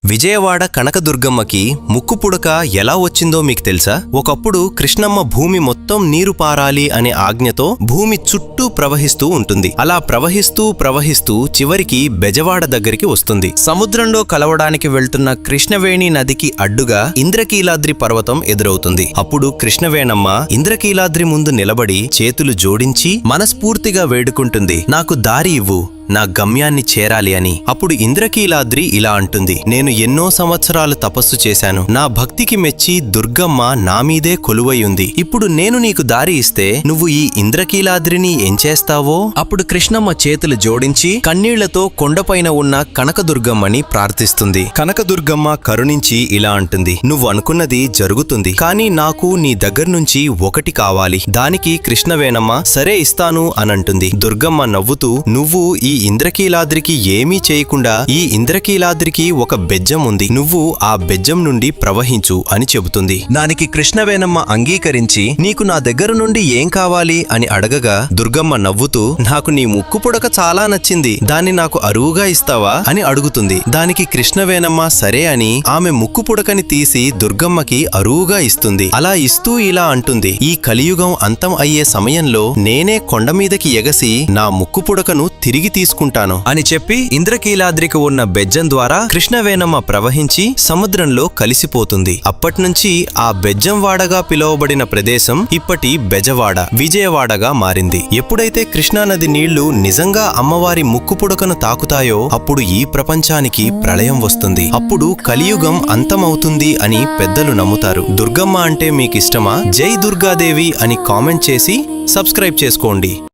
విజయవాడ కనకదుర్గమ్మకి ముక్కు పుడక ఎలా వచ్చిందో మీకు తెలుసా? ఒకప్పుడు కృష్ణమ్మ భూమి మొత్తం నీరు పారాలి అనే ఆజ్ఞతో భూమి చుట్టూ ప్రవహిస్తూ ఉంటుంది. అలా ప్రవహిస్తూ చివరికి బెజవాడ దగ్గరికి వస్తుంది. సముద్రంలో కలవడానికి వెళ్తున్న కృష్ణవేణి నదికి అడ్డుగా ఇంద్రకీలాద్రి పర్వతం ఎదురవుతుంది. అప్పుడు కృష్ణవేణమ్మ ఇంద్రకీలాద్రి ముందు నిలబడి చేతులు జోడించి మనస్ఫూర్తిగా వేడుకుంటుంది, నాకు దారి ఇవ్వు, నా గమ్యాన్ని చేరాలి అని. అప్పుడు ఇంద్రకీలాద్రి ఇలా అంటుంది, నేను ఎన్నో సంవత్సరాలు తపస్సు చేశాను. నా భక్తికి మెచ్చి దుర్గమ్మ నా మీదే కొలువై ఉంది. ఇప్పుడు నేను నీకు దారి ఇస్తే నువ్వు ఈ ఇంద్రకీలాద్రిని ఏం చేస్తావో? అప్పుడు కృష్ణమ్మ చేతులు జోడించి కన్నీళ్లతో కొండపైన ఉన్న కనకదుర్గమ్మని ప్రార్థిస్తుంది. కనకదుర్గమ్మ కరుణించి ఇలా అంటుంది, నువ్వు అనుకున్నది జరుగుతుంది, కానీ నాకు నీ దగ్గర్నుంచి ఒకటి కావాలి. దానికి కృష్ణవేణమ్మ సరే ఇస్తాను అనంటుంది. దుర్గమ్మ నవ్వుతూ, నువ్వు ఈ ఇంద్రకీలాద్రికి ఏమీ చేయకుండా ఈ ఇంద్రకీలాద్రికి ఒక బెజ్జం ఉంది, నువ్వు ఆ బెజ్జం నుండి ప్రవహించు అని చెబుతుంది. దానికి కృష్ణవేణమ్మ అంగీకరించి నీకు నా దగ్గర నుండి ఏం కావాలి అని అడగగా దుర్గమ్మ నవ్వుతూ, నాకు నీ ముక్కు పుడక చాలా నచ్చింది, దాన్ని నాకు అరువుగా ఇస్తావా అని అడుగుతుంది. దానికి కృష్ణవేణమ్మ సరే అని ఆమె ముక్కు పుడకని తీసి దుర్గమ్మకి అరువుగా ఇస్తుంది. అలా ఇస్తూ ఇలా అంటుంది, ఈ కలియుగం అంతం అయ్యే సమయంలో నేనే కొండ మీదకి ఎగసి నా ముక్కు పుడకను తిరిగి తీసుకుంటాను అని చెప్పి ఇంద్రకీలాద్రికి ఉన్న బెజ్జం ద్వారా కృష్ణవేణమ్మ ప్రవహించి సముద్రంలో కలిసిపోతుంది. అప్పట్నుంచి ఆ బెజ్జం వాడగా పిలువబడిన ప్రదేశం ఇప్పటి బెజవాడ, విజయవాడగా మారింది. ఎప్పుడైతే కృష్ణానది నీళ్లు నిజంగా అమ్మవారి ముక్కు పుడకను తాకుతాయో అప్పుడు ఈ ప్రపంచానికి ప్రళయం వస్తుంది. అప్పుడు కలియుగం అంతమవుతుంది అని పెద్దలు నమ్ముతారు. దుర్గమ్మ అంటే మీకిష్టమా? జై దుర్గాదేవి అని కామెంట్ చేసి సబ్స్క్రైబ్ చేసుకోండి.